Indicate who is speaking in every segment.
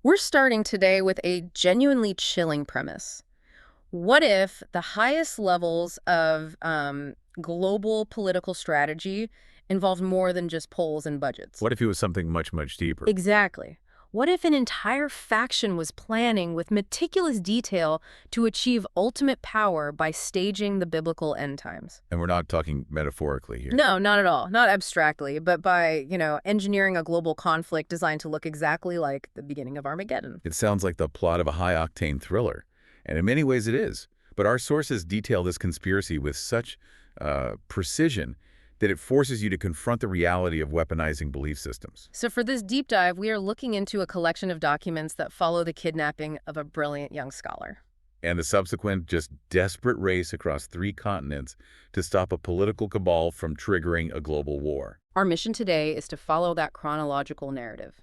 Speaker 1: We're starting today with a genuinely chilling premise. What if the highest levels of global political strategy involved more than just polls and budgets?
Speaker 2: What if it was something much, much deeper?
Speaker 1: Exactly. What if an entire faction was planning with meticulous detail to achieve ultimate power by staging the biblical end times?
Speaker 2: And we're not talking metaphorically here.
Speaker 1: No, not at all. Not abstractly, but by, engineering a global conflict designed to look exactly like the beginning of Armageddon.
Speaker 2: It sounds like the plot of a high-octane thriller, and in many ways it is. But our sources detail this conspiracy with such precision that it forces you to confront the reality of weaponizing belief systems.
Speaker 1: So for this deep dive, we are looking into a collection of documents that follow the kidnapping of a brilliant young scholar.
Speaker 2: And the subsequent just desperate race across 3 continents to stop a political cabal from triggering a global war.
Speaker 1: Our mission today is to follow that chronological narrative.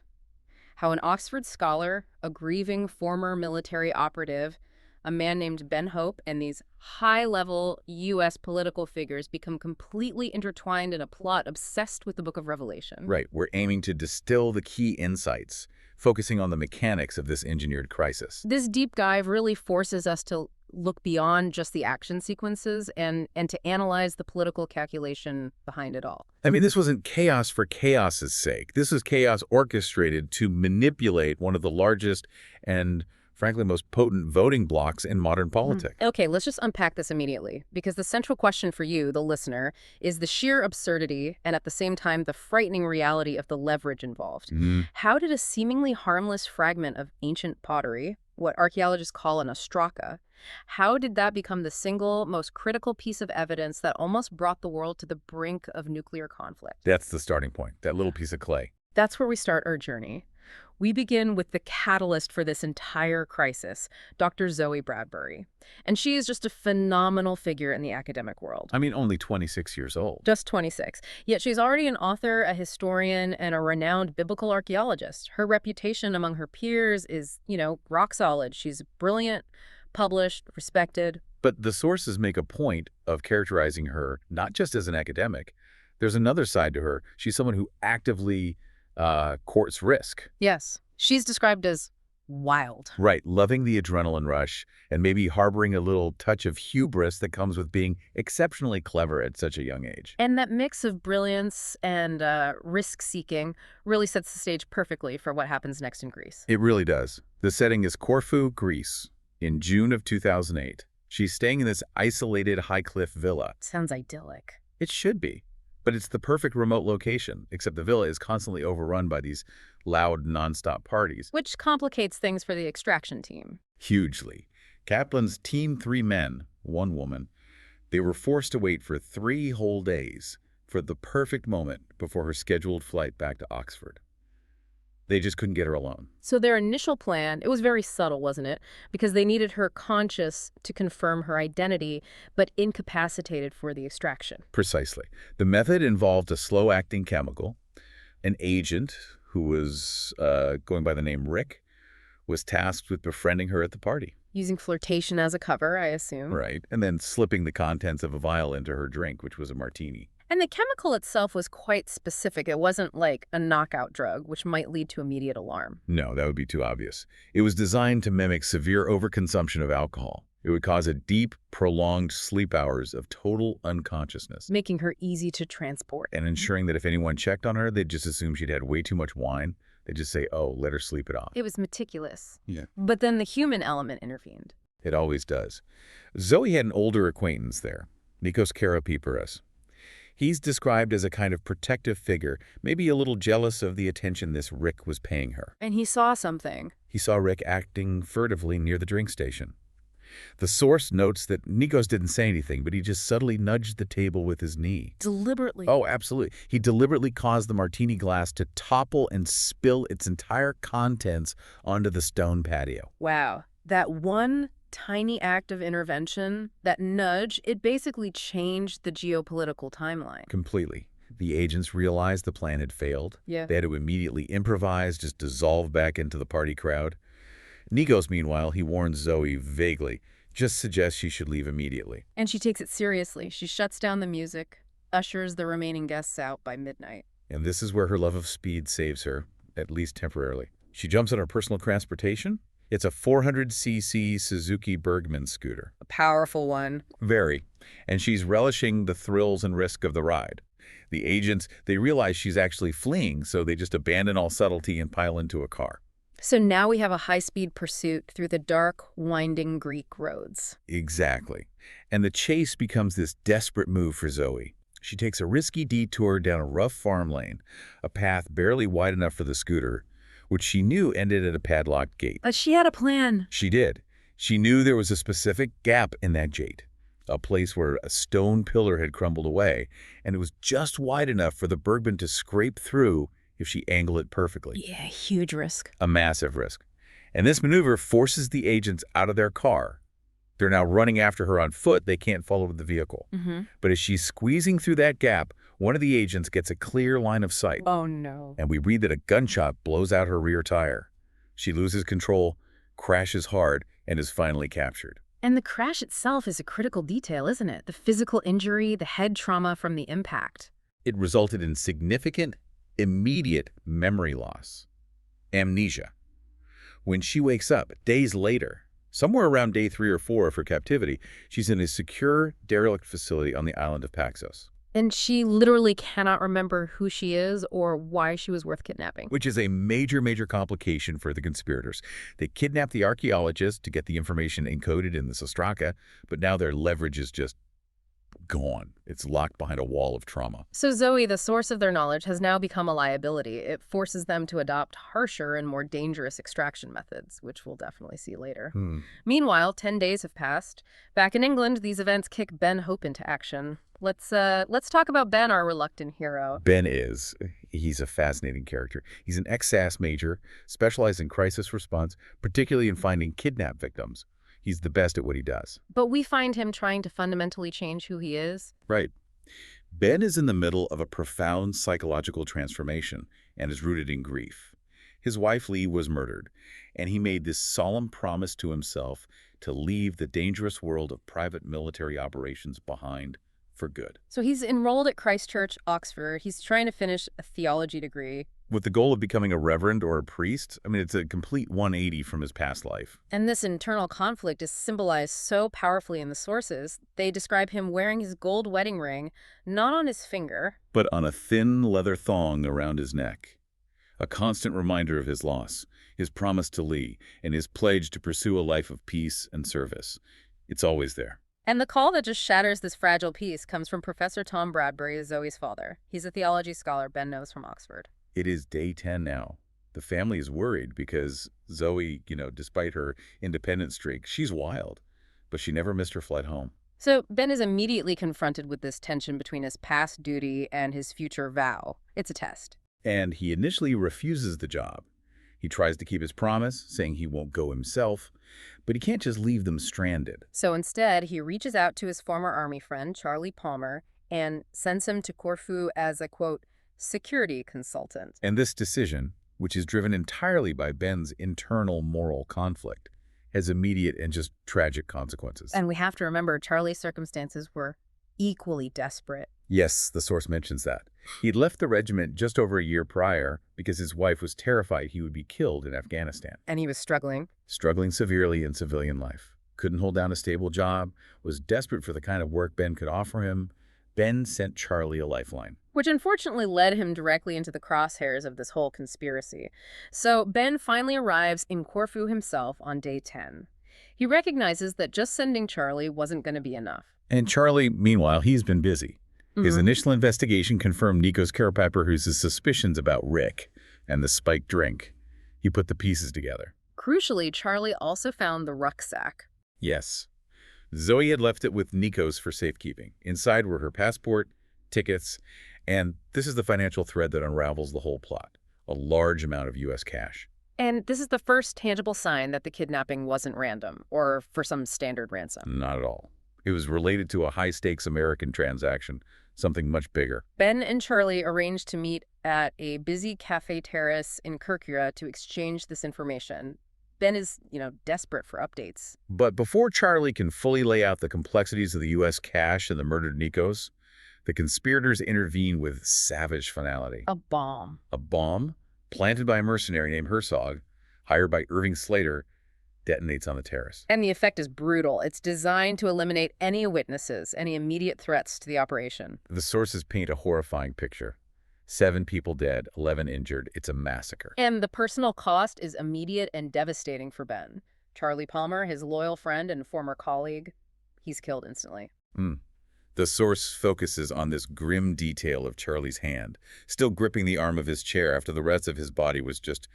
Speaker 1: How an Oxford scholar, a grieving former military operative, a man named Ben Hope, and these high-level U.S. political figures become completely intertwined in a plot obsessed with the Book of Revelation.
Speaker 2: Right, we're aiming to distill the key insights, focusing on the mechanics of this engineered crisis.
Speaker 1: This deep dive really forces us to look beyond just the action sequences and to analyze the political calculation behind it all.
Speaker 2: I mean, this wasn't chaos for chaos's sake. This was chaos orchestrated to manipulate one of the largest and, frankly, most potent voting blocs in modern politics.
Speaker 1: Okay, let's just unpack this immediately, because the central question for you, the listener, is the sheer absurdity and at the same time the frightening reality of the leverage involved. How did a seemingly harmless fragment of ancient pottery, what archaeologists call an ostraka, how did that become the single most critical piece of evidence that almost brought the world to the brink of nuclear conflict?
Speaker 2: That's the starting point, that little piece of clay.
Speaker 1: That's where we start our journey. We begin with the catalyst for this entire crisis, Dr. Zoe Bradbury. And she is just a phenomenal figure in the academic world.
Speaker 2: I mean, only 26 years old.
Speaker 1: Just 26. Yet she's already an author, a historian, and a renowned biblical archaeologist. Her reputation among her peers is, rock solid. She's brilliant, published, respected.
Speaker 2: But the sources make a point of characterizing her not just as an academic. There's another side to her. She's someone who actively courts risk.
Speaker 1: Yes. She's described as wild.
Speaker 2: Right, loving the adrenaline rush and maybe harboring a little touch of hubris that comes with being exceptionally clever at such a young age.
Speaker 1: And that mix of brilliance and risk-seeking really sets the stage perfectly for what happens next in Greece.
Speaker 2: It really does. The setting is Corfu, Greece, in June of 2008. She's staying in this isolated high-cliff villa.
Speaker 1: Sounds idyllic.
Speaker 2: It should be. But it's the perfect remote location, except the villa is constantly overrun by these loud, nonstop parties.
Speaker 1: Which complicates things for the extraction team.
Speaker 2: Hugely. Kaplan's team 3 men, 1 woman, they were forced to wait for 3 whole days for the perfect moment before her scheduled flight back to Oxford. They just couldn't get her alone.
Speaker 1: So their initial plan, it was very subtle, wasn't it? Because they needed her conscious to confirm her identity, but incapacitated for the extraction.
Speaker 2: Precisely. The method involved a slow-acting chemical. An agent, who was going by the name Rick, was tasked with befriending her at the party.
Speaker 1: Using flirtation as a cover, I assume.
Speaker 2: Right. And then slipping the contents of a vial into her drink, which was a martini.
Speaker 1: And the chemical itself was quite specific. It wasn't like a knockout drug, which might lead to immediate alarm.
Speaker 2: No, that would be too obvious. It was designed to mimic severe overconsumption of alcohol. It would cause a deep, prolonged sleep hours of total unconsciousness.
Speaker 1: Making her easy to transport.
Speaker 2: And ensuring that if anyone checked on her, they'd just assume she'd had way too much wine. They'd just say, oh, let her sleep it off.
Speaker 1: It was meticulous.
Speaker 2: Yeah.
Speaker 1: But then the human element intervened.
Speaker 2: It always does. Zoe had an older acquaintance there, Nikos Karapiperas. He's described as a kind of protective figure, maybe a little jealous of the attention this Rick was paying her.
Speaker 1: And he saw something.
Speaker 2: He saw Rick acting furtively near the drink station. The source notes that Nikos didn't say anything, but he just subtly nudged the table with his knee.
Speaker 1: Deliberately.
Speaker 2: Oh, absolutely. He deliberately caused the martini glass to topple and spill its entire contents onto the stone patio.
Speaker 1: Wow. That one tiny act of intervention, that nudge, it basically changed the geopolitical timeline.
Speaker 2: Completely. The agents realized the plan had failed.
Speaker 1: Yeah.
Speaker 2: They had to immediately improvise, just dissolve back into the party crowd. Nikos, meanwhile, he warns Zoe vaguely, just suggests she should leave immediately.
Speaker 1: And she takes it seriously. She shuts down the music, ushers the remaining guests out by midnight.
Speaker 2: And this is where her love of speed saves her, at least temporarily. She jumps on her personal transportation. It's a 400cc Suzuki Bergman scooter.
Speaker 1: A powerful one.
Speaker 2: Very. And she's relishing the thrills and risk of the ride. The agents, they realize she's actually fleeing, so they just abandon all subtlety and pile into a car.
Speaker 1: So now we have a high-speed pursuit through the dark, winding Greek roads.
Speaker 2: Exactly. And the chase becomes this desperate move for Zoe. She takes a risky detour down a rough farm lane, a path barely wide enough for the scooter, which she knew ended at a padlocked gate.
Speaker 1: But she had a plan.
Speaker 2: She did. She knew there was a specific gap in that gate, a place where a stone pillar had crumbled away, and it was just wide enough for the Bergman to scrape through if she angled it perfectly.
Speaker 1: Yeah, huge risk.
Speaker 2: A massive risk. And this maneuver forces the agents out of their car. They're now running after her on foot. They can't follow the vehicle. But as she's squeezing through that gap, one of the agents gets a clear line of sight.
Speaker 1: Oh, no.
Speaker 2: And we read that a gunshot blows out her rear tire. She loses control, crashes hard, and is finally captured.
Speaker 1: And the crash itself is a critical detail, isn't it? The physical injury, the head trauma from the impact.
Speaker 2: It resulted in significant, immediate memory loss. Amnesia. When she wakes up, days later, somewhere around day 3 or 4 of her captivity, she's in a secure, derelict facility on the island of Paxos.
Speaker 1: And she literally cannot remember who she is or why she was worth kidnapping.
Speaker 2: Which is a major, major complication for the conspirators. They kidnapped the archaeologist to get the information encoded in the Sostraka, but now their leverage is just gone. It's locked behind a wall of trauma.
Speaker 1: So Zoe, the source of their knowledge, has now become a liability. It forces them to adopt harsher and more dangerous extraction methods, which we'll definitely see later. Meanwhile, 10 days have passed. Back in England, these events kick Ben Hope into action. Let's talk about Ben, our reluctant hero.
Speaker 2: Ben he's a fascinating character. He's an ex-SAS major, specialized in crisis response, particularly in finding kidnap victims. He's the best at what he does.
Speaker 1: But we find him trying to fundamentally change who he is.
Speaker 2: Right. Ben is in the middle of a profound psychological transformation and is rooted in grief. His wife, Lee, was murdered, and he made this solemn promise to himself to leave the dangerous world of private military operations behind for good.
Speaker 1: So he's enrolled at Christ Church, Oxford. He's trying to finish a theology degree.
Speaker 2: With the goal of becoming a reverend or a priest. I mean, it's a complete 180 from his past life.
Speaker 1: And this internal conflict is symbolized so powerfully in the sources. They describe him wearing his gold wedding ring, not on his finger,
Speaker 2: but on a thin leather thong around his neck. A constant reminder of his loss, his promise to Lee, and his pledge to pursue a life of peace and service. It's always there.
Speaker 1: And the call that just shatters this fragile peace comes from Professor Tom Bradbury, Zoe's father. He's a theology scholar Ben knows from Oxford.
Speaker 2: It is day 10 now. The family is worried because Zoe, despite her independent streak, she's wild, but she never missed her flight home.
Speaker 1: So Ben is immediately confronted with this tension between his past duty and his future vow. It's a test.
Speaker 2: And he initially refuses the job. He tries to keep his promise, saying he won't go himself, but he can't just leave them stranded.
Speaker 1: So instead, he reaches out to his former Army friend, Charlie Palmer, and sends him to Corfu as a, quote, security consultant.
Speaker 2: And this decision, which is driven entirely by Ben's internal moral conflict, has immediate and just tragic consequences.
Speaker 1: And we have to remember Charlie's circumstances were equally desperate.
Speaker 2: Yes, the source mentions that. He'd left the regiment just over a year prior because his wife was terrified he would be killed in Afghanistan.
Speaker 1: And he was struggling.
Speaker 2: Struggling severely in civilian life. Couldn't hold down a stable job, was desperate for the kind of work Ben could offer him. Ben sent Charlie a lifeline.
Speaker 1: Which unfortunately led him directly into the crosshairs of this whole conspiracy. So Ben finally arrives in Corfu himself on day 10. He recognizes that just sending Charlie wasn't going to be enough.
Speaker 2: And Charlie, meanwhile, he's been busy. His initial investigation confirmed Nikos Karapaparou's suspicions about Rick and the spiked drink. He put the pieces together.
Speaker 1: Crucially, Charlie also found the rucksack.
Speaker 2: Yes. Zoe had left it with Nikos for safekeeping. Inside were her passport, tickets, and this is the financial thread that unravels the whole plot. A large amount of U.S. cash.
Speaker 1: And this is the first tangible sign that the kidnapping wasn't random or for some standard ransom.
Speaker 2: Not at all. It was related to a high-stakes American transaction, something much bigger.
Speaker 1: Ben and Charlie arranged to meet at a busy cafe terrace in Kirkura to exchange this information. Ben is, desperate for updates.
Speaker 2: But before Charlie can fully lay out the complexities of the U.S. cash and the murdered Nikos, the conspirators intervene with savage finality.
Speaker 1: A bomb.
Speaker 2: A bomb planted by a mercenary named Herzog hired by Irving Slater, detonates on the terrace.
Speaker 1: And the effect is brutal. It's designed to eliminate any witnesses, any immediate threats to the operation.
Speaker 2: The sources paint a horrifying picture. 7 people dead, 11 injured. It's a massacre.
Speaker 1: And the personal cost is immediate and devastating for Ben. Charlie Palmer, his loyal friend and former colleague, he's killed instantly.
Speaker 2: The source focuses on this grim detail of Charlie's hand, still gripping the arm of his chair after the rest of his body was just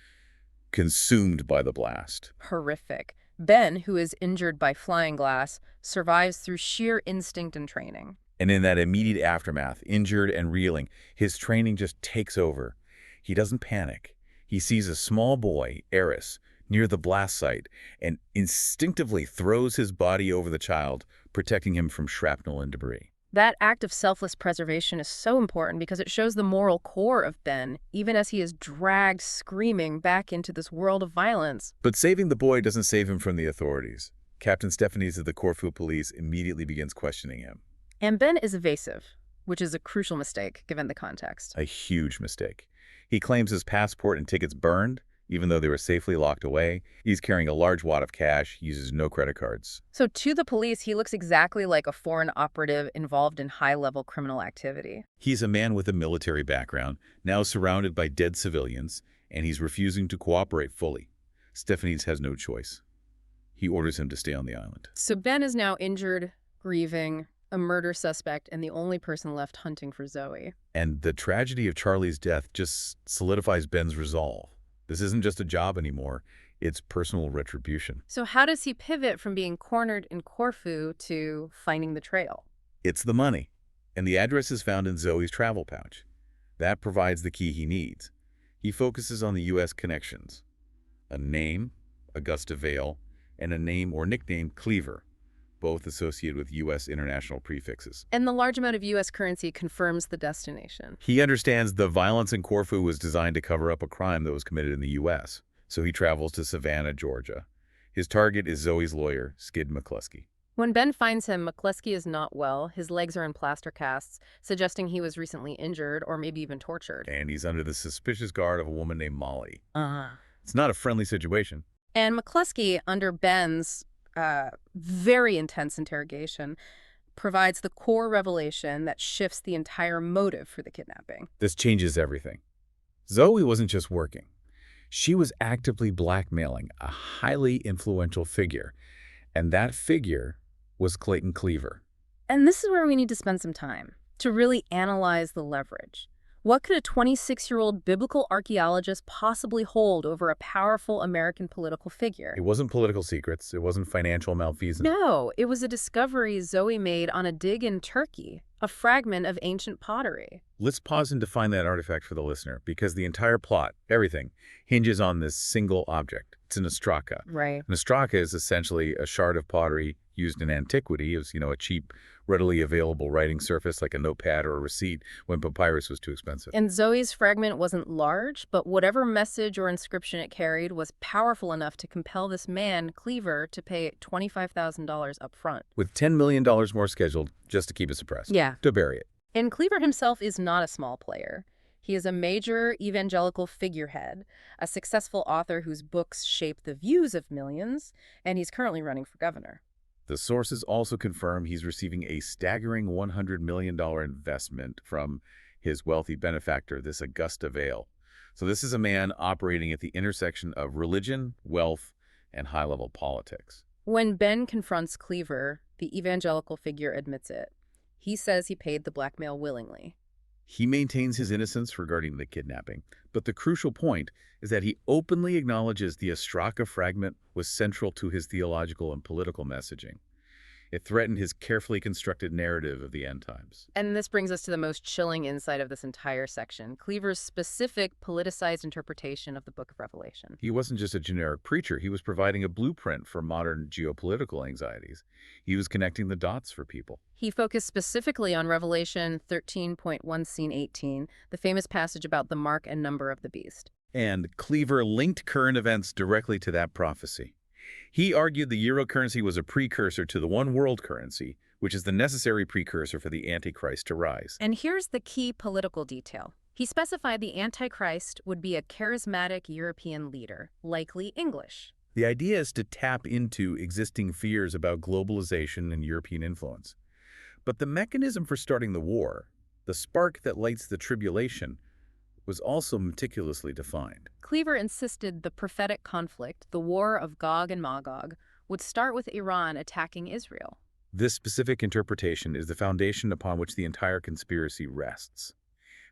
Speaker 2: consumed by the blast.
Speaker 1: Horrific. Ben, who is injured by flying glass, survives through sheer instinct and training.
Speaker 2: And in that immediate aftermath, injured and reeling, his training just takes over. He doesn't panic. He sees a small boy, Eris, near the blast site and instinctively throws his body over the child, protecting him from shrapnel and debris.
Speaker 1: That act of selfless preservation is so important because it shows the moral core of Ben, even as he is dragged screaming back into this world of violence.
Speaker 2: But saving the boy doesn't save him from the authorities. Captain Stephanies of the Corfu police immediately begins questioning him.
Speaker 1: And Ben is evasive, which is a crucial mistake given the context.
Speaker 2: A huge mistake. He claims his passport and tickets burned, even though they were safely locked away. He's carrying a large wad of cash, uses no credit cards.
Speaker 1: So to the police, he looks exactly like a foreign operative involved in high-level criminal activity.
Speaker 2: He's a man with a military background, now surrounded by dead civilians, and he's refusing to cooperate fully. Stephanies has no choice. He orders him to stay on the island.
Speaker 1: So Ben is now injured, grieving, a murder suspect, and the only person left hunting for Zoe.
Speaker 2: And the tragedy of Charlie's death just solidifies Ben's resolve. This isn't just a job anymore, it's personal retribution.
Speaker 1: So how does he pivot from being cornered in Corfu to finding the trail?
Speaker 2: It's the money, and the address is found in Zoe's travel pouch. That provides the key he needs. He focuses on the U.S. connections. A name, Augusta Vale, and a name or nickname, Cleaver, both associated with U.S. international prefixes.
Speaker 1: And the large amount of U.S. currency confirms the destination.
Speaker 2: He understands the violence in Corfu was designed to cover up a crime that was committed in the U.S., so he travels to Savannah, Georgia. His target is Zoe's lawyer, Skid McCluskey.
Speaker 1: When Ben finds him, McCluskey is not well. His legs are in plaster casts, suggesting he was recently injured or maybe even tortured.
Speaker 2: And he's under the suspicious guard of a woman named Molly. It's not a friendly situation.
Speaker 1: And McCluskey, under Ben's very intense interrogation, provides the core revelation that shifts the entire motive for the kidnapping.
Speaker 2: This changes everything. Zoe wasn't just working. She was actively blackmailing a highly influential figure, and that figure was Clayton Cleaver.
Speaker 1: And this is where we need to spend some time to really analyze the leverage. What could a 26-year-old biblical archaeologist possibly hold over a powerful American political figure?
Speaker 2: It wasn't political secrets. It wasn't financial malfeasance.
Speaker 1: No, it was a discovery Zoe made on a dig in Turkey, a fragment of ancient pottery.
Speaker 2: Let's pause and define that artifact for the listener, because the entire plot, everything, hinges on this single object. It's an ostraka.
Speaker 1: Right.
Speaker 2: An ostraka is essentially a shard of pottery used in antiquity. It was, a cheap, readily available writing surface like a notepad or a receipt when papyrus was too expensive.
Speaker 1: And Zoe's fragment wasn't large, but whatever message or inscription it carried was powerful enough to compel this man, Cleaver, to pay $25,000 up front.
Speaker 2: With $10 million more scheduled just to keep it suppressed.
Speaker 1: Yeah.
Speaker 2: To bury it.
Speaker 1: And Cleaver himself is not a small player. He is a major evangelical figurehead, a successful author whose books shape the views of millions, and he's currently running for governor.
Speaker 2: The sources also confirm he's receiving a staggering $100 million investment from his wealthy benefactor, this Augusta Vale. So this is a man operating at the intersection of religion, wealth, and high-level politics.
Speaker 1: When Ben confronts Cleaver, the evangelical figure admits it. He says he paid the blackmail willingly.
Speaker 2: He maintains his innocence regarding the kidnapping, but the crucial point is that he openly acknowledges the ostraka fragment was central to his theological and political messaging. It threatened his carefully constructed narrative of the end times.
Speaker 1: And this brings us to the most chilling insight of this entire section, Cleaver's specific politicized interpretation of the Book of Revelation.
Speaker 2: He wasn't just a generic preacher. He was providing a blueprint for modern geopolitical anxieties. He was connecting the dots for people.
Speaker 1: He focused specifically on Revelation 13.1 scene 18, the famous passage about the mark and number of the beast.
Speaker 2: And Cleaver linked current events directly to that prophecy. He argued the euro currency was a precursor to the one world currency, which is the necessary precursor for the Antichrist to rise.
Speaker 1: And here's the key political detail. He specified the Antichrist would be a charismatic European leader, likely English.
Speaker 2: The idea is to tap into existing fears about globalization and European influence. But the mechanism for starting the war, the spark that lights the tribulation, was also meticulously defined.
Speaker 1: Cleaver insisted the prophetic conflict, the war of Gog and Magog, would start with Iran attacking Israel.
Speaker 2: This specific interpretation is the foundation upon which the entire conspiracy rests.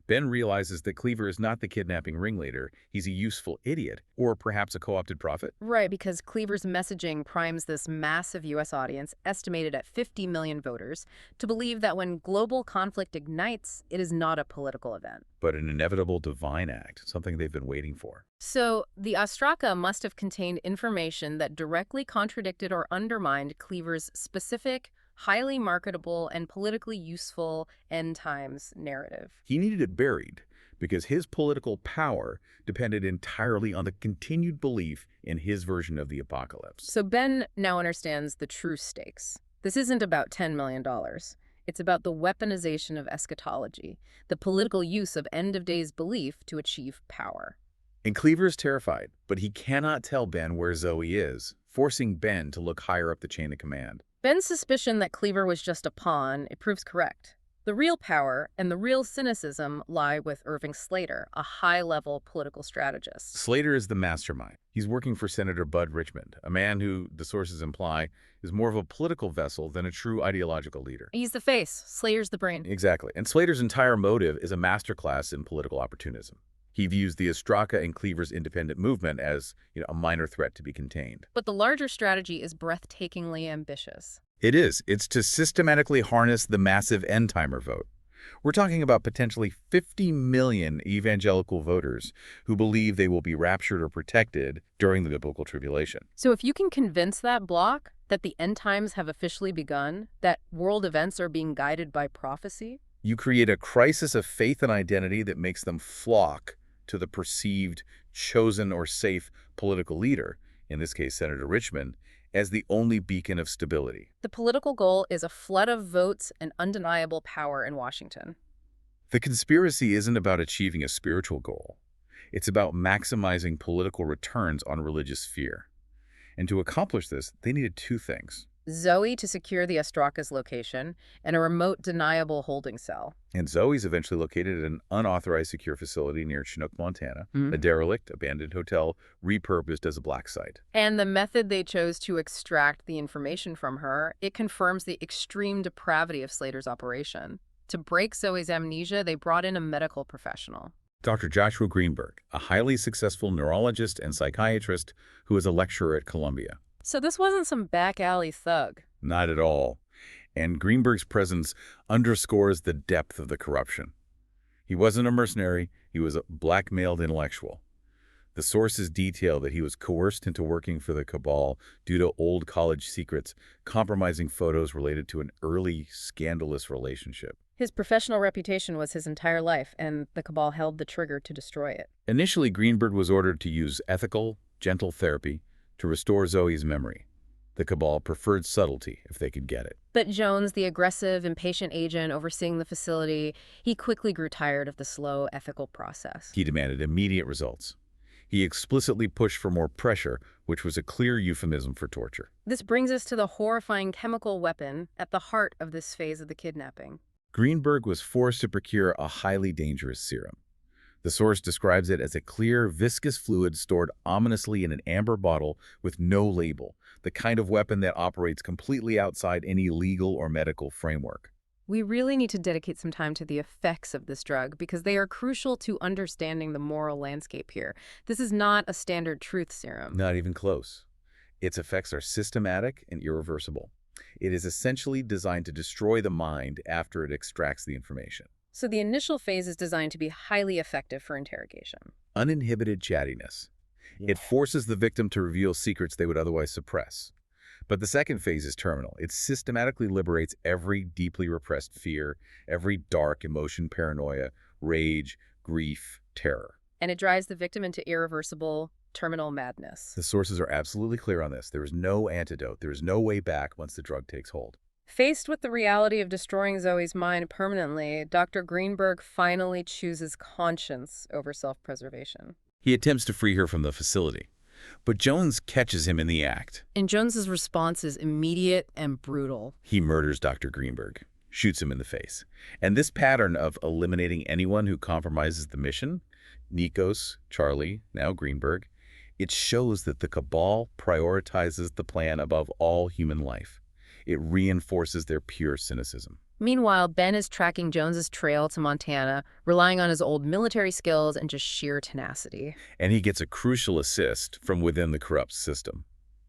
Speaker 2: Ben realizes that Cleaver is not the kidnapping ringleader. He's a useful idiot, or perhaps a co-opted prophet.
Speaker 1: Right, because Cleaver's messaging primes this massive U.S. audience, estimated at 50 million voters, to believe that when global conflict ignites, it is not a political event,
Speaker 2: But an inevitable divine act, something they've been waiting for.
Speaker 1: So the Ostraka must have contained information that directly contradicted or undermined Cleaver's specific, highly marketable, and politically useful end times narrative.
Speaker 2: He needed it buried because his political power depended entirely on the continued belief in his version of the apocalypse.
Speaker 1: So Ben now understands the true stakes. This isn't about $10 million. It's about the weaponization of eschatology, the political use of end-of-days belief to achieve power.
Speaker 2: And Cleaver is terrified, but he cannot tell Ben where Zoe is, forcing Ben to look higher up the chain of command.
Speaker 1: Ben's suspicion that Cleaver was just a pawn, it proves correct. The real power and the real cynicism lie with Irving Slater, a high-level political strategist.
Speaker 2: Slater is the mastermind. He's working for Senator Bud Richmond, a man who, the sources imply, is more of a political vessel than a true ideological leader.
Speaker 1: He's the face, Slater's the brain.
Speaker 2: Exactly. And Slater's entire motive is a masterclass in political opportunism. He views the Ostraka and Cleaver's independent movement as, a minor threat to be contained.
Speaker 1: But the larger strategy is breathtakingly ambitious.
Speaker 2: It is. It's to systematically harness the massive end-timer vote. We're talking about potentially 50 million evangelical voters who believe they will be raptured or protected during the biblical tribulation.
Speaker 1: So if you can convince that bloc that the end times have officially begun, that world events are being guided by prophecy,
Speaker 2: you create a crisis of faith and identity that makes them flock to the perceived chosen or safe political leader, in this case Senator Richmond, as the only beacon of stability.
Speaker 1: The political goal is a flood of votes and undeniable power in Washington.
Speaker 2: The conspiracy isn't about achieving a spiritual goal. It's about maximizing political returns on religious fear. And to accomplish this, they needed two things.
Speaker 1: Zoe to secure the Ostraka's location, and a remote deniable holding cell.
Speaker 2: And Zoe's eventually located at an unauthorized secure facility near Chinook, Montana, a derelict, abandoned hotel repurposed as a black site.
Speaker 1: And the method they chose to extract the information from her, it confirms the extreme depravity of Slater's operation. To break Zoe's amnesia, they brought in a medical professional.
Speaker 2: Dr. Joshua Greenberg, a highly successful neurologist and psychiatrist who is a lecturer at Columbia.
Speaker 1: So this wasn't some back-alley thug.
Speaker 2: Not at all. And Greenberg's presence underscores the depth of the corruption. He wasn't a mercenary, he was a blackmailed intellectual. The sources detail that he was coerced into working for the cabal due to old college secrets, compromising photos related to an early scandalous relationship.
Speaker 1: His professional reputation was his entire life, and the cabal held the trigger to destroy it.
Speaker 2: Initially, Greenberg was ordered to use ethical, gentle therapy to restore Zoe's memory. The cabal preferred subtlety if they could get it.
Speaker 1: But Jones, the aggressive, impatient agent overseeing the facility, he quickly grew tired of the slow, ethical process.
Speaker 2: He demanded immediate results. He explicitly pushed for more pressure, which was a clear euphemism for torture.
Speaker 1: This brings us to the horrifying chemical weapon at the heart of this phase of the kidnapping.
Speaker 2: Greenberg was forced to procure a highly dangerous serum. The source describes it as a clear, viscous fluid stored ominously in an amber bottle with no label, the kind of weapon that operates completely outside any legal or medical framework.
Speaker 1: We really need to dedicate some time to the effects of this drug because they are crucial to understanding the moral landscape here. This is not a standard truth serum.
Speaker 2: Not even close. Its effects are systematic and irreversible. It is essentially designed to destroy the mind after it extracts the information.
Speaker 1: So the initial phase is designed to be highly effective for interrogation.
Speaker 2: Uninhibited chattiness. It forces the victim to reveal secrets they would otherwise suppress. But the second phase is terminal. It systematically liberates every deeply repressed fear, every dark emotion, paranoia, rage, grief, terror.
Speaker 1: And it drives the victim into irreversible, terminal madness.
Speaker 2: The sources are absolutely clear on this. There is no antidote. There is no way back once the drug takes hold.
Speaker 1: Faced with the reality of destroying Zoe's mind permanently, Dr. Greenberg finally chooses conscience over self-preservation.
Speaker 2: He attempts to free her from the facility, but Jones catches him in the act.
Speaker 1: And Jones's response is immediate and brutal.
Speaker 2: He murders Dr. Greenberg, shoots him in the face. And this pattern of eliminating anyone who compromises the mission, Nikos, Charlie, now Greenberg, it shows that the cabal prioritizes the plan above all human life. It reinforces their pure cynicism.
Speaker 1: Meanwhile, Ben is tracking Jones's trail to Montana, relying on his old military skills and just sheer tenacity.
Speaker 2: And he gets a crucial assist from within the corrupt system.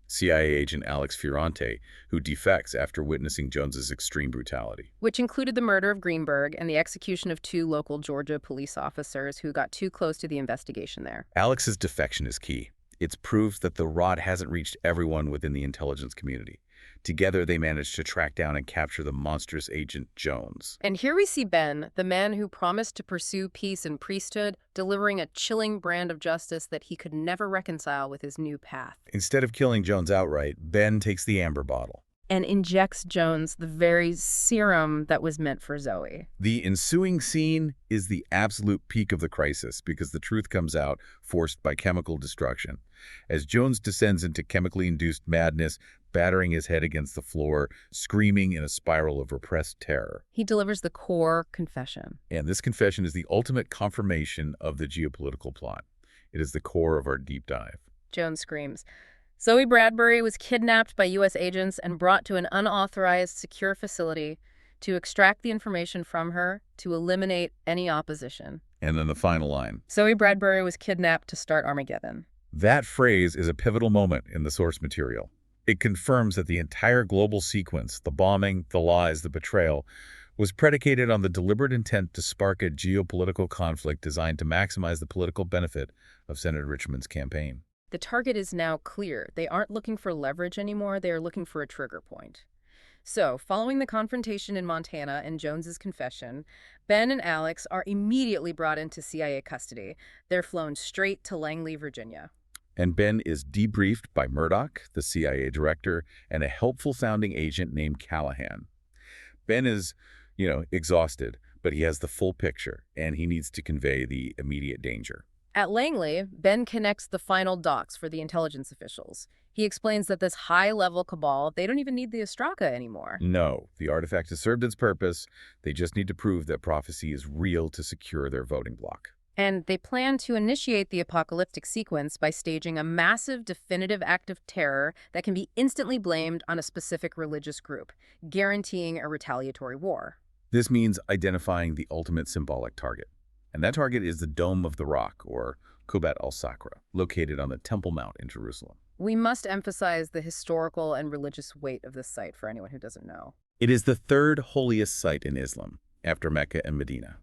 Speaker 2: CIA agent Alex Ferrante, who defects after witnessing Jones's extreme brutality.
Speaker 1: Which included the murder of Greenberg and the execution of 2 local Georgia police officers who got too close to the investigation there.
Speaker 2: Alex's defection is key. It's proof that the rod hasn't reached everyone within the intelligence community. Together, they managed to track down and capture the monstrous agent Jones.
Speaker 1: And here we see Ben, the man who promised to pursue peace and priesthood, delivering a chilling brand of justice that he could never reconcile with his new path.
Speaker 2: Instead of killing Jones outright, Ben takes the amber bottle
Speaker 1: And injects Jones the very serum that was meant for Zoe.
Speaker 2: The ensuing scene is the absolute peak of the crisis because the truth comes out, forced by chemical destruction. As Jones descends into chemically induced madness, battering his head against the floor, screaming in a spiral of repressed terror.
Speaker 1: He delivers the core confession.
Speaker 2: And this confession is the ultimate confirmation of the geopolitical plot. It is the core of our deep dive.
Speaker 1: Jones screams. Zoe Bradbury was kidnapped by U.S. agents and brought to an unauthorized, secure facility to extract the information from her to eliminate any opposition.
Speaker 2: And then the final line.
Speaker 1: Zoe Bradbury was kidnapped to start Armageddon.
Speaker 2: That phrase is a pivotal moment in the source material. It confirms that the entire global sequence, the bombing, the lies, the betrayal, was predicated on the deliberate intent to spark a geopolitical conflict designed to maximize the political benefit of Senator Richmond's campaign.
Speaker 1: The target is now clear. They aren't looking for leverage anymore. They are looking for a trigger point. So, following the confrontation in Montana and Jones's confession, Ben and Alex are immediately brought into CIA custody. They're flown straight to Langley, Virginia.
Speaker 2: And Ben is debriefed by Murdoch, the CIA director, and a helpful founding agent named Callahan. Ben is, exhausted, but he has the full picture, and he needs to convey the immediate danger.
Speaker 1: At Langley, Ben connects the final dots for the intelligence officials. He explains that this high-level cabal, they don't even need the Ostraka anymore.
Speaker 2: No, the artifact has served its purpose. They just need to prove that prophecy is real to secure their voting bloc.
Speaker 1: And they plan to initiate the apocalyptic sequence by staging a massive, definitive act of terror that can be instantly blamed on a specific religious group, guaranteeing a retaliatory war.
Speaker 2: This means identifying the ultimate symbolic target. And that target is the Dome of the Rock, or Kubat al-Sakra, located on the Temple Mount in Jerusalem.
Speaker 1: We must emphasize the historical and religious weight of this site for anyone who doesn't know.
Speaker 2: It is the third holiest site in Islam, after Mecca and Medina.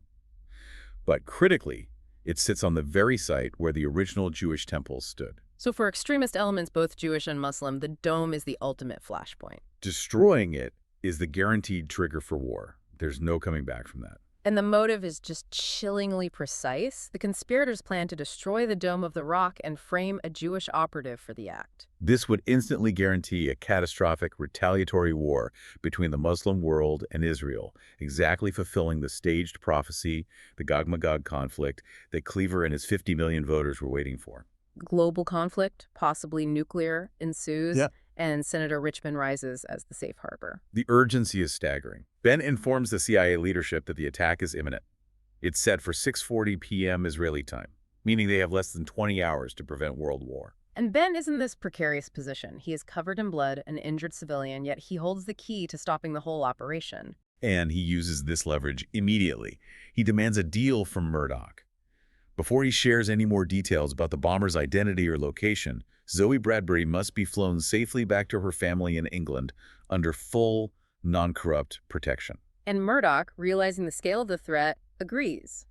Speaker 2: But critically, it sits on the very site where the original Jewish temples stood.
Speaker 1: So for extremist elements, both Jewish and Muslim, the dome is the ultimate flashpoint.
Speaker 2: Destroying it is the guaranteed trigger for war. There's no coming back from that.
Speaker 1: And the motive is just chillingly precise. The conspirators plan to destroy the Dome of the Rock and frame a Jewish operative for the act.
Speaker 2: This would instantly guarantee a catastrophic retaliatory war between the Muslim world and Israel, exactly fulfilling the staged prophecy, the Gog-Magog conflict, that Cleaver and his 50 million voters were waiting for.
Speaker 1: Global conflict, possibly nuclear, ensues.
Speaker 2: Yeah.
Speaker 1: And Senator Richmond rises as the safe harbor.
Speaker 2: The urgency is staggering. Ben informs the CIA leadership that the attack is imminent. It's set for 6:40 p.m. Israeli time, meaning they have less than 20 hours to prevent world war.
Speaker 1: And Ben is in this precarious position. He is covered in blood, an injured civilian, yet he holds the key to stopping the whole operation.
Speaker 2: And he uses this leverage immediately. He demands a deal from Murdoch. Before he shares any more details about the bomber's identity or location, Zoe Bradbury must be flown safely back to her family in England under full, non-corrupt protection.
Speaker 1: And Murdoch, realizing the scale of the threat, agrees.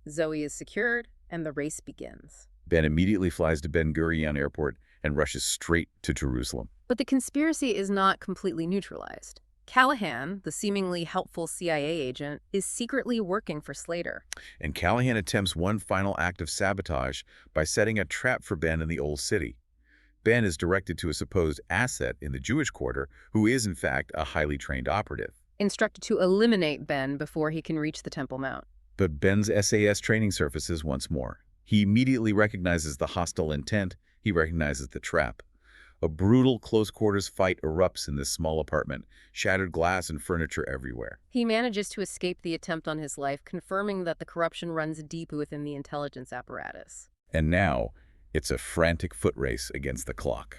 Speaker 1: Zoe is secured, and the race begins.
Speaker 2: Ben immediately flies to Ben Gurion Airport and rushes straight to Jerusalem.
Speaker 1: But the conspiracy is not completely neutralized. Callahan, the seemingly helpful CIA agent, is secretly working for Slater.
Speaker 2: And Callahan attempts one final act of sabotage by setting a trap for Ben in the Old City. Ben is directed to a supposed asset in the Jewish quarter who is, in fact, a highly trained operative.
Speaker 1: Instructed to eliminate Ben before he can reach the Temple Mount.
Speaker 2: But Ben's SAS training surfaces once more. He immediately recognizes the hostile intent. He recognizes the trap. A brutal close-quarters fight erupts in this small apartment, shattered glass and furniture everywhere.
Speaker 1: He manages to escape the attempt on his life, confirming that the corruption runs deep within the intelligence apparatus.
Speaker 2: And now, it's a frantic foot race against the clock.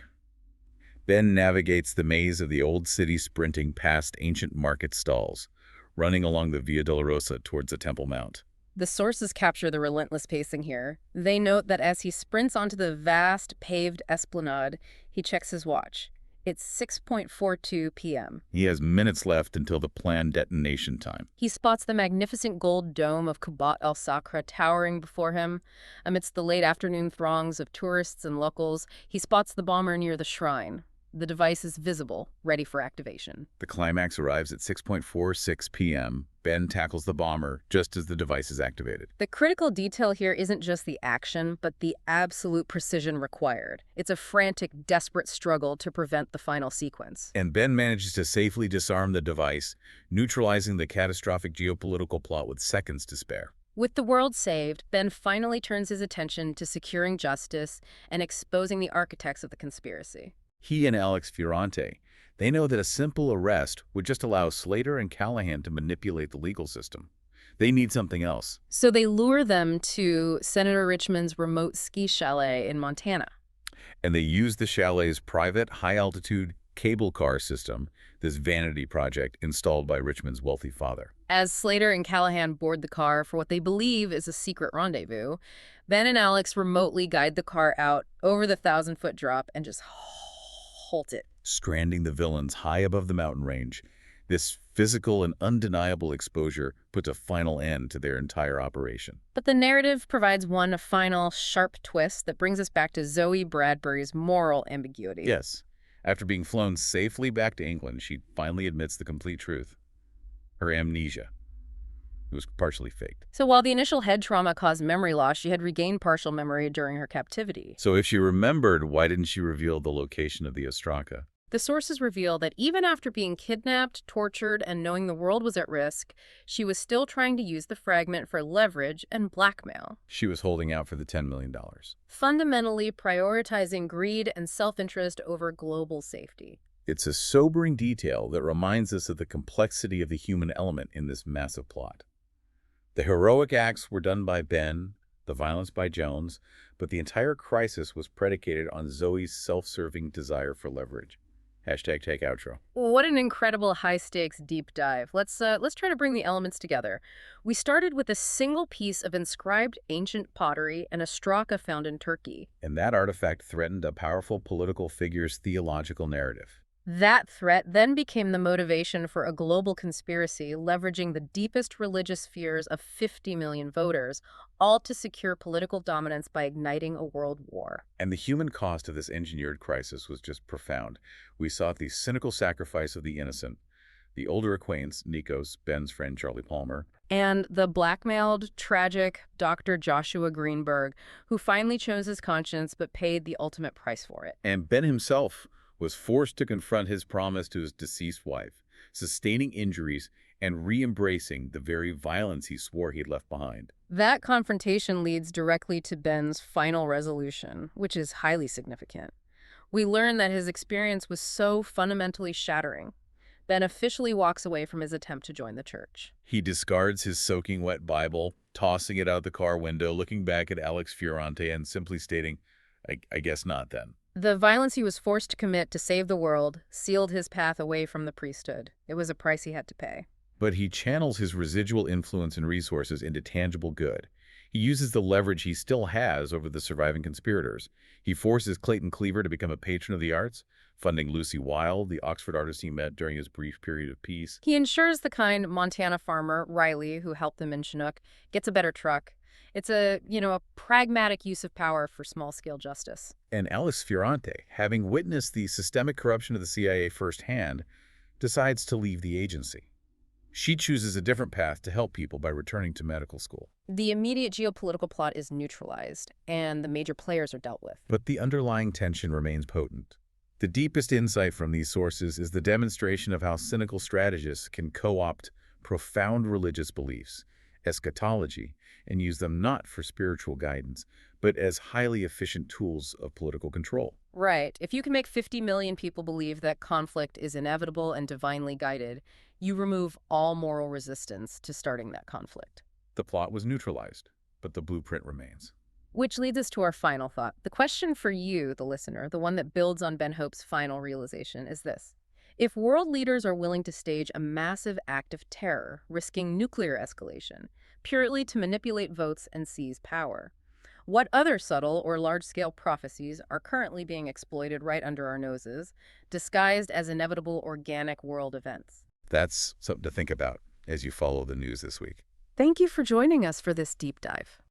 Speaker 2: Ben navigates the maze of the old city, sprinting past ancient market stalls, running along the Via Dolorosa towards the Temple Mount.
Speaker 1: The sources capture the relentless pacing here. They note that as he sprints onto the vast, paved esplanade, he checks his watch. It's 6:42 p.m.
Speaker 2: He has minutes left until the planned detonation time.
Speaker 1: He spots the magnificent gold dome of Kubat el-Sakra towering before him. Amidst the late afternoon throngs of tourists and locals, he spots the bomber near the shrine. The device is visible, ready for activation.
Speaker 2: The climax arrives at 6:46 p.m. Ben tackles the bomber just as the device is activated.
Speaker 1: The critical detail here isn't just the action, but the absolute precision required. It's a frantic, desperate struggle to prevent the final sequence.
Speaker 2: And Ben manages to safely disarm the device, neutralizing the catastrophic geopolitical plot with seconds to spare.
Speaker 1: With the world saved, Ben finally turns his attention to securing justice and exposing the architects of the conspiracy.
Speaker 2: He and Alex Fiorante, they know that a simple arrest would just allow Slater and Callahan to manipulate the legal system. They need something else.
Speaker 1: So they lure them to Senator Richmond's remote ski chalet in Montana.
Speaker 2: And they use the chalet's private, high-altitude cable car system, this vanity project installed by Richmond's wealthy father.
Speaker 1: As Slater and Callahan board the car for what they believe is a secret rendezvous, Ben and Alex remotely guide the car out over the 1,000-foot drop and just halt it.
Speaker 2: Stranding the villains high above the mountain range, this physical and undeniable exposure puts a final end to their entire operation.
Speaker 1: But the narrative provides one final, sharp twist that brings us back to Zoe Bradbury's moral ambiguity.
Speaker 2: Yes. After being flown safely back to England, she finally admits the complete truth. Her amnesia. It was partially faked.
Speaker 1: So while the initial head trauma caused memory loss, she had regained partial memory during her captivity.
Speaker 2: So if she remembered, why didn't she reveal the location of the Ostraka?
Speaker 1: The sources reveal that even after being kidnapped, tortured, and knowing the world was at risk, she was still trying to use the fragment for leverage and blackmail.
Speaker 2: She was holding out for the $10 million.
Speaker 1: Fundamentally prioritizing greed and self-interest over global safety.
Speaker 2: It's a sobering detail that reminds us of the complexity of the human element in this massive plot. The heroic acts were done by Ben, the violence by Jones, but the entire crisis was predicated on Zoe's self-serving desire for leverage. Hashtag take outro.
Speaker 1: What an incredible high-stakes deep dive. Let's try to bring the elements together. We started with a single piece of inscribed ancient pottery and a ostraka found in Turkey.
Speaker 2: And that artifact threatened a powerful political figure's theological narrative.
Speaker 1: That threat then became the motivation for a global conspiracy leveraging the deepest religious fears of 50 million voters, all to secure political dominance by igniting a world war.
Speaker 2: And the human cost of this engineered crisis was just profound. We saw the cynical sacrifice of the innocent, the older acquaintance, Nikos, Ben's friend Charlie Palmer,
Speaker 1: and the blackmailed, tragic Dr. Joshua Greenberg, who finally chose his conscience but paid the ultimate price for it.
Speaker 2: And Ben himself was forced to confront his promise to his deceased wife, sustaining injuries and re-embracing the very violence he swore he'd left behind.
Speaker 1: That confrontation leads directly to Ben's final resolution, which is highly significant. We learn that his experience was so fundamentally shattering. Ben officially walks away from his attempt to join the church.
Speaker 2: He discards his soaking wet Bible, tossing it out the car window, looking back at Alex Fiorante and simply stating, I guess not then.
Speaker 1: The violence he was forced to commit to save the world sealed his path away from the priesthood. It was a price he had to pay.
Speaker 2: But he channels his residual influence and resources into tangible good. He uses the leverage he still has over the surviving conspirators. He forces Clayton Cleaver to become a patron of the arts, funding Lucy Wilde, the Oxford artist he met during his brief period of peace.
Speaker 1: He ensures the kind Montana farmer, Riley, who helped him in Chinook, gets a better truck. It's a pragmatic use of power for small-scale justice.
Speaker 2: And Alex Fiorante, having witnessed the systemic corruption of the CIA firsthand, decides to leave the agency. She chooses a different path to help people by returning to medical school.
Speaker 1: The immediate geopolitical plot is neutralized, and the major players are dealt with.
Speaker 2: But the underlying tension remains potent. The deepest insight from these sources is the demonstration of how cynical strategists can co-opt profound religious beliefs, eschatology, and use them not for spiritual guidance, but as highly efficient tools of political control.
Speaker 1: Right. If you can make 50 million people believe that conflict is inevitable and divinely guided, you remove all moral resistance to starting that conflict.
Speaker 2: The plot was neutralized, but the blueprint remains.
Speaker 1: Which leads us to our final thought. The question for you, the listener, the one that builds on Ben Hope's final realization, is this. If world leaders are willing to stage a massive act of terror, risking nuclear escalation, purely to manipulate votes and seize power, what other subtle or large-scale prophecies are currently being exploited right under our noses, disguised as inevitable organic world events?
Speaker 2: That's something to think about as you follow the news this week.
Speaker 1: Thank you for joining us for this deep dive.